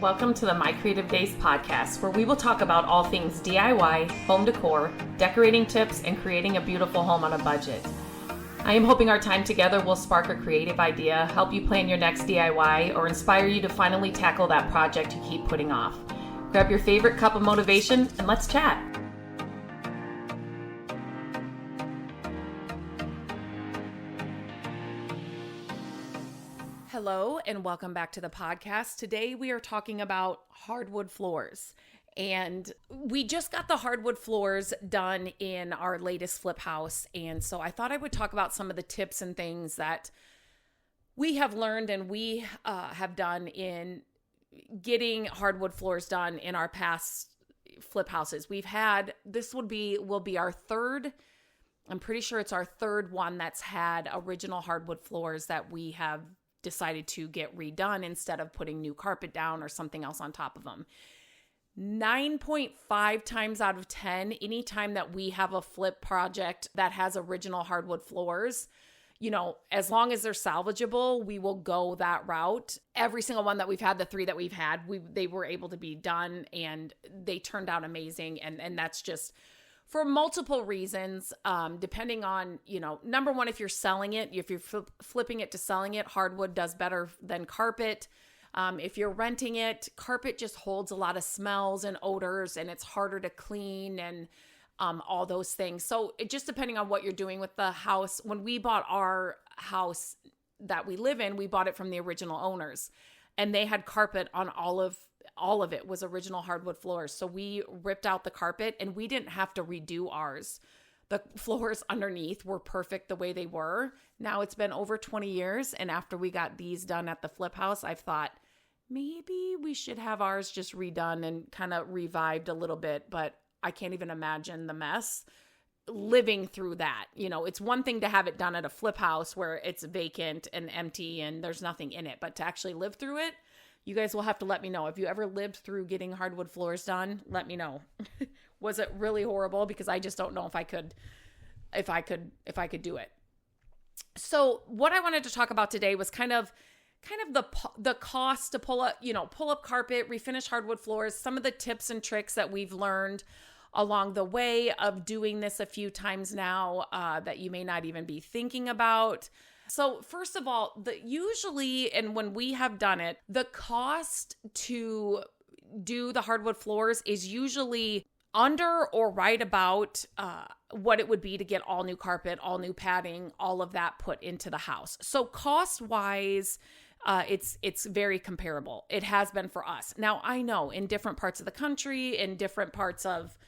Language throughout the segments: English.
Welcome to the My Creative Days podcast, where we will talk about all things DIY, home decor, decorating tips, and creating a beautiful home on a budget. I am hoping our time together will spark a creative idea, help you plan your next DIY, or inspire you to finally tackle that project you keep putting off. Grab your favorite cup of motivation and let's chat. Hello and welcome back to the podcast. Today we are talking about hardwood floors. And we just got the hardwood floors done in our latest flip house. And so I thought I would talk about some of the tips and things that we have learned and we have done in getting hardwood floors done in our past flip houses. Will be our third, I'm pretty sure it's our third one that's had original hardwood floors that we have decided to get redone instead of putting new carpet down or something else on top of them. 9.5 times out of 10, anytime that we have a flip project that has original hardwood floors, as long as they're salvageable, we will go that route. Every single one that we've had, the three that we've had, they were able to be done and they turned out amazing. And that's just for multiple reasons, depending on, number one, if you're selling it, if you're flipping it to selling it, hardwood does better than carpet. If you're renting it, carpet just holds a lot of smells and odors and it's harder to clean and all those things. So it just depending on what you're doing with the house. When we bought our house that we live in, we bought it from the original owners and they had carpet on all of it was original hardwood floors. So we ripped out the carpet and we didn't have to redo ours. The floors underneath were perfect the way they were. Now it's been over 20 years. And after we got these done at the flip house, I've thought maybe we should have ours just redone and kind of revived a little bit. But I can't even imagine the mess living through that. It's one thing to have it done at a flip house where it's vacant and empty and there's nothing in it. But to actually live through it, you guys will have to let me know. If you ever lived through getting hardwood floors done, let me know. Was it really horrible? Because I just don't know if I could do it. So what I wanted to talk about today was kind of the cost to pull up carpet, refinish hardwood floors, some of the tips and tricks that we've learned along the way of doing this a few times now that you may not even be thinking about. So first of all, usually, and when we have done it, the cost to do the hardwood floors is usually under or right about what it would be to get all new carpet, all new padding, all of that put into the house. So cost-wise, it's very comparable. It has been for us. Now, I know in different parts of the country, in different parts of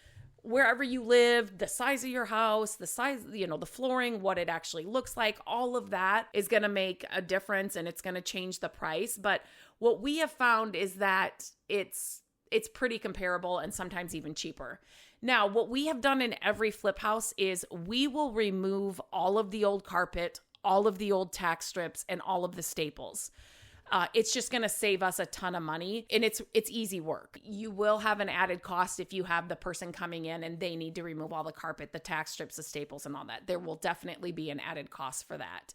wherever you live, the size of your house, the size, the flooring, what it actually looks like, all of that is going to make a difference and it's going to change the price. But what we have found is that it's pretty comparable and sometimes even cheaper. Now, what we have done in every flip house is we will remove all of the old carpet, all of the old tack strips, and all of the staples. It's just going to save us a ton of money and it's easy work. You will have an added cost if you have the person coming in and they need to remove all the carpet, the tack strips, the staples, and all that. There will definitely be an added cost for that.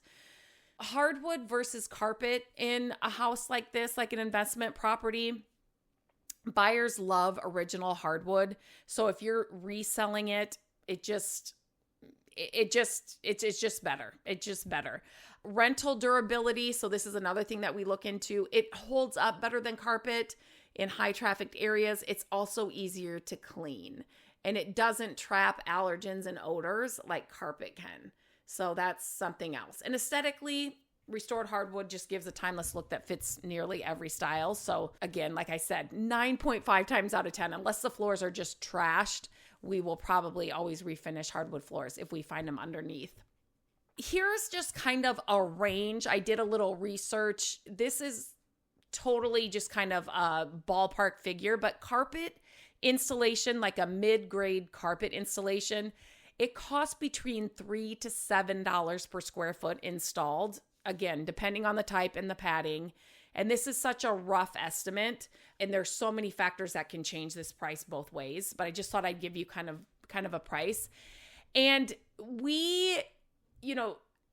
Hardwood versus carpet in a house like this, like an investment property, buyers love original hardwood. So if you're reselling it, it's just better. It's just better. Rental durability. So this is another thing that we look into. It holds up better than carpet in high trafficked areas. It's also easier to clean and it doesn't trap allergens and odors like carpet can. So that's something else. And aesthetically, restored hardwood just gives a timeless look that fits nearly every style. So again, like I said, 9.5 times out of 10, unless the floors are just trashed, we will probably always refinish hardwood floors if we find them underneath. Here's just kind of a range. I did a little research. This is totally just kind of a ballpark figure, but carpet installation, like a mid-grade carpet installation, it costs between $3 to $7 per square foot installed. Again, depending on the type and the padding. And this is such a rough estimate. And there's so many factors that can change this price both ways. But I just thought I'd give you kind of a price. And we,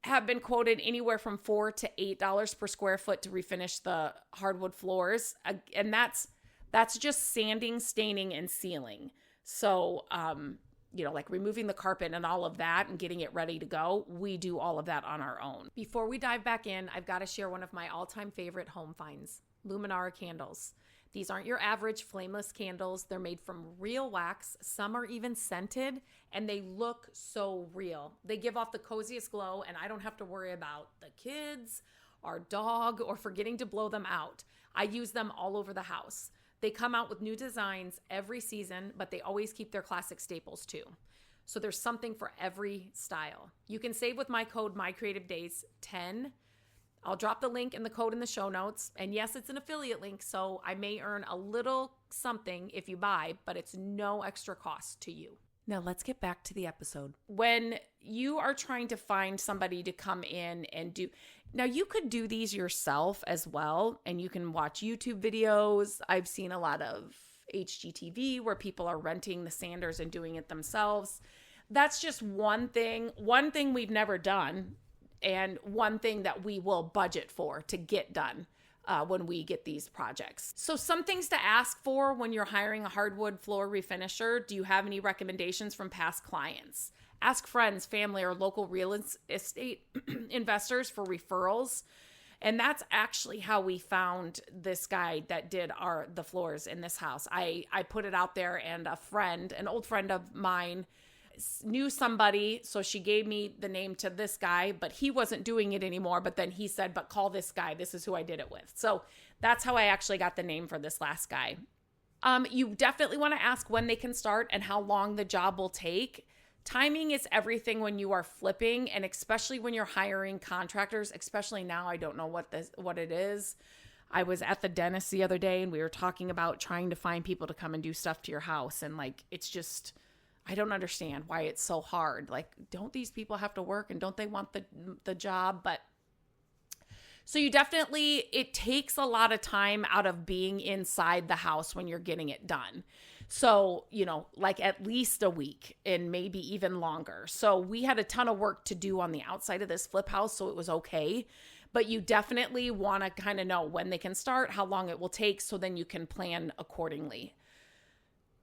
have been quoted anywhere from $4 to $8 per square foot to refinish the hardwood floors. And that's That's just sanding, staining, and sealing. So, like removing the carpet and all of that and getting it ready to go, we do all of that on our own. Before we dive back in, I've got to share one of my all-time favorite home finds, Luminara candles. These aren't your average flameless candles. They're made from real wax. Some are even scented, and they look so real. They give off the coziest glow, and I don't have to worry about the kids, our dog, or forgetting to blow them out. I use them all over the house. They come out with new designs every season, but they always keep their classic staples too. So there's something for every style. You can save with my code MyCreativeDays10. I'll drop the link and the code in the show notes. And yes, it's an affiliate link, so I may earn a little something if you buy, but it's no extra cost to you. Now let's get back to the episode. When you are trying to find somebody to come in and do, now you could do these yourself as well, and you can watch YouTube videos. I've seen a lot of HGTV where people are renting the sanders and doing it themselves. That's just one thing we've never done, and one thing that we will budget for to get done when we get these projects. So some things to ask for when you're hiring a hardwood floor refinisher. Do you have any recommendations from past clients? Ask friends, family, or local real estate investors for referrals. And that's actually how we found this guy that did the floors in this house. I put it out there, and an old friend of mine, knew somebody, so she gave me the name to this guy, but he wasn't doing it anymore. But then he said, but call this guy. This is who I did it with. So that's how I actually got the name for this last guy. You definitely want to ask when they can start and how long the job will take. Timing is everything when you are flipping, and especially when you're hiring contractors, especially now. I don't know what it is. I was at the dentist the other day, and we were talking about trying to find people to come and do stuff to your house. And it's just, I don't understand why it's so hard. Don't these people have to work, and don't they want the job? But so it takes a lot of time out of being inside the house when you're getting it done. So, at least a week and maybe even longer. So we had a ton of work to do on the outside of this flip house, so it was okay. But you definitely want to kind of know when they can start, how long it will take, so then you can plan accordingly.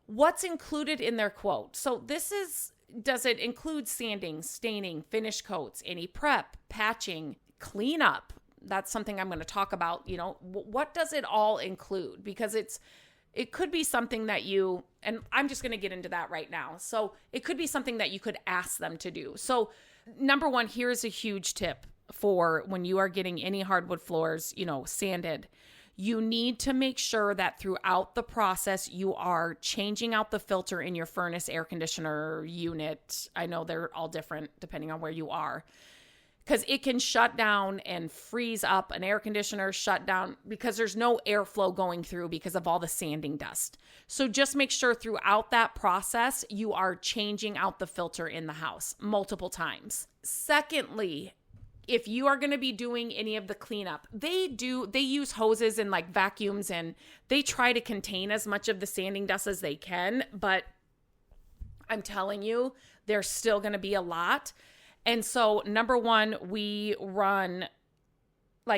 What's included in their quote? So does it include sanding, staining, finish coats, any prep, patching, cleanup? That's something I'm going to talk about. What does it all include? Because it could be something that and I'm just going to get into that right now. So it could be something that you could ask them to do. So number one, here's a huge tip for when you are getting any hardwood floors, sanded. You need to make sure that throughout the process, you are changing out the filter in your furnace, air conditioner unit. I know they're all different depending on where you are, because it can shut down and freeze up. An air conditioner shut down because there's no airflow going through because of all the sanding dust. So just make sure throughout that process, you are changing out the filter in the house multiple times. Secondly, if you are going to be doing any of the cleanup, they use hoses and vacuums, and they try to contain as much of the sanding dust as they can. But I'm telling you, there's still going to be a lot. And so number one, we run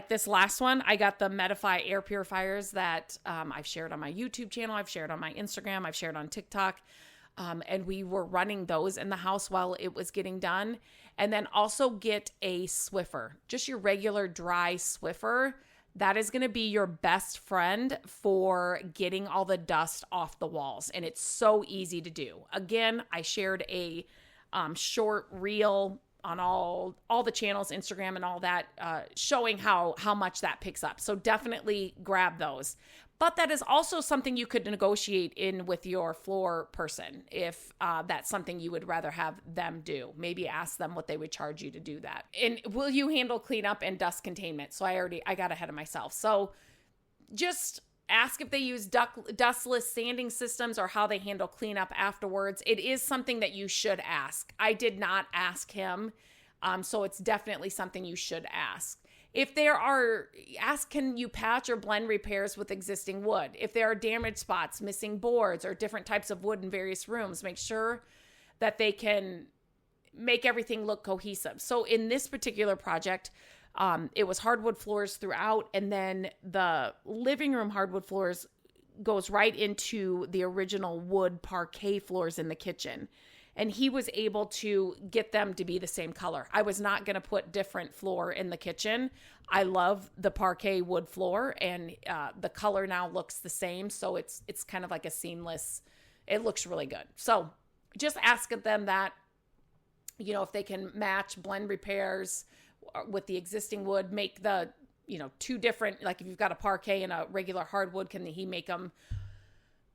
this last one. I got the Medify air purifiers that I've shared on my YouTube channel. I've shared on my Instagram. I've shared on TikTok. And we were running those in the house while it was getting done. And then also get a Swiffer, just your regular dry Swiffer. That is going to be your best friend for getting all the dust off the walls. And it's so easy to do. Again, I shared a short reel on all the channels, Instagram and all that, showing how much that picks up. So definitely grab those. But that is also something you could negotiate in with your floor person if that's something you would rather have them do. Maybe ask them what they would charge you to do that. And will you handle cleanup and dust containment? So I got ahead of myself. So just ask if they use dustless sanding systems or how they handle cleanup afterwards. It is something that you should ask. I did not ask him, so it's definitely something you should ask. If ask, can you patch or blend repairs with existing wood? If there are damaged spots, missing boards, or different types of wood in various rooms, make sure that they can make everything look cohesive. So in this particular project, it was hardwood floors throughout, and then the living room hardwood floors goes right into the original wood parquet floors in the kitchen. And he was able to get them to be the same color. I was not going to put different floor in the kitchen. I love the parquet wood floor, and the color now looks the same. So it's kind of like a seamless, it looks really good. So just ask them that, if they can match, blend repairs with the existing wood, make the, two different, like if you've got a parquet and a regular hardwood, can he make them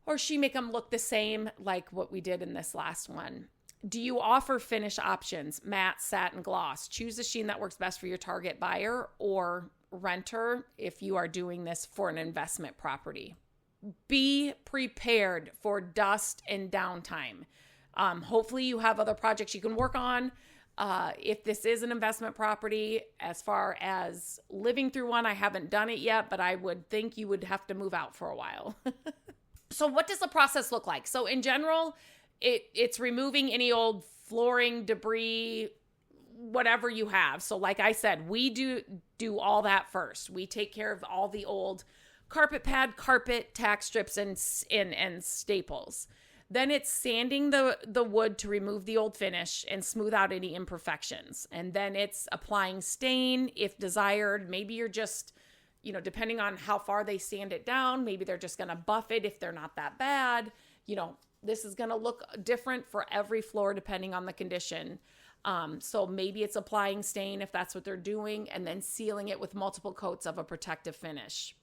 or she make them look the same like what we did in this last one? Do you offer finish options, matte, satin, gloss? Choose the sheen that works best for your target buyer or renter if you are doing this for an investment property. Be prepared for dust and downtime. Hopefully you have other projects you can work on. If this is an investment property, as far as living through one, I haven't done it yet, but I would think you would have to move out for a while. So what does the process look like? So in general, it's removing any old flooring, debris, whatever you have. So like I said, we do all that first. We take care of all the old carpet pad, carpet, tack strips, and staples. Then it's sanding the wood to remove the old finish and smooth out any imperfections. And then it's applying stain if desired. Maybe you're just, depending on how far they sand it down, maybe they're just going to buff it if they're not that bad. This is going to look different for every floor depending on the condition. So maybe it's applying stain if that's what they're doing, and then sealing it with multiple coats of a protective finish.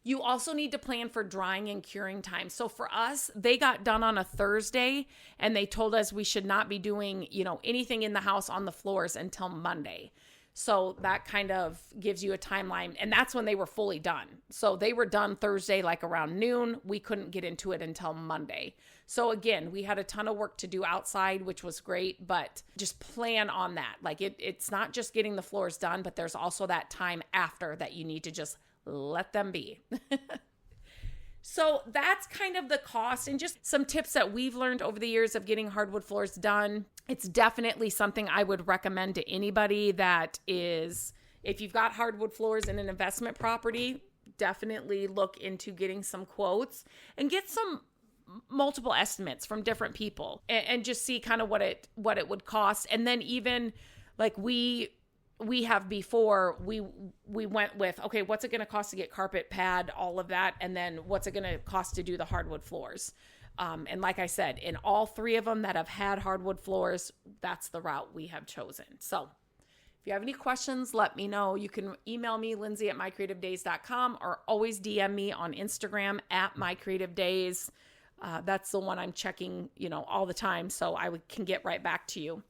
You also need to plan for drying and curing time. So for us, they got done on a Thursday, and they told us we should not be doing, anything in the house on the floors until Monday. So that kind of gives you a timeline, and that's when they were fully done. So they were done Thursday, like around noon. We couldn't get into it until Monday. So again, we had a ton of work to do outside, which was great, but just plan on that. Like it's not just getting the floors done, but there's also that time after that you need to just let them be. So that's kind of the cost and just some tips that we've learned over the years of getting hardwood floors done. It's definitely something I would recommend to anybody that is, if you've got hardwood floors in an investment property, definitely look into getting some quotes and get some multiple estimates from different people and just see kind of what it would cost. And then even like we have before, we went with, okay, what's it going to cost to get carpet, pad, all of that? And then what's it going to cost to do the hardwood floors? And like I said, in all three of them that have had hardwood floors, that's the route we have chosen. So if you have any questions, let me know. You can email me, Lindsay@mycreativedays.com, or always DM me on Instagram @mycreativedays. That's the one I'm checking, all the time. So I can get right back to you.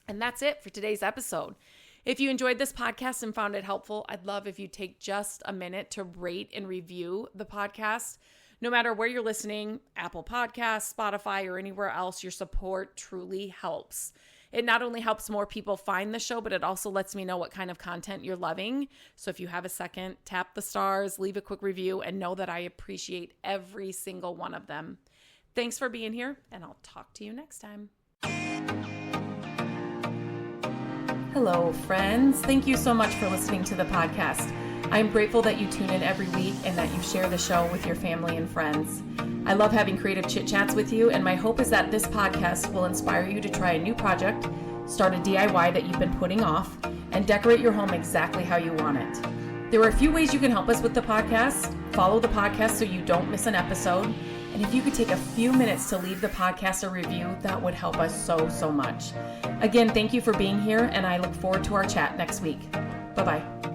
And that's it for today's episode. If you enjoyed this podcast and found it helpful, I'd love if you take just a minute to rate and review the podcast. No matter where you're listening, Apple Podcasts, Spotify, or anywhere else, your support truly helps. It not only helps more people find the show, but it also lets me know what kind of content you're loving. So if you have a second, tap the stars, leave a quick review, and know that I appreciate every single one of them. Thanks for being here, and I'll talk to you next time. Hello, friends. Thank you so much for listening to the podcast. I'm grateful that you tune in every week and that you share the show with your family and friends. I love having creative chit chats with you, and my hope is that this podcast will inspire you to try a new project, start a DIY that you've been putting off, and decorate your home exactly how you want it. There are a few ways you can help us with the podcast. Follow the podcast so you don't miss an episode. And if you could take a few minutes to leave the podcast a review, that would help us so much. Again, thank you for being here, and I look forward to our chat next week. Bye-bye.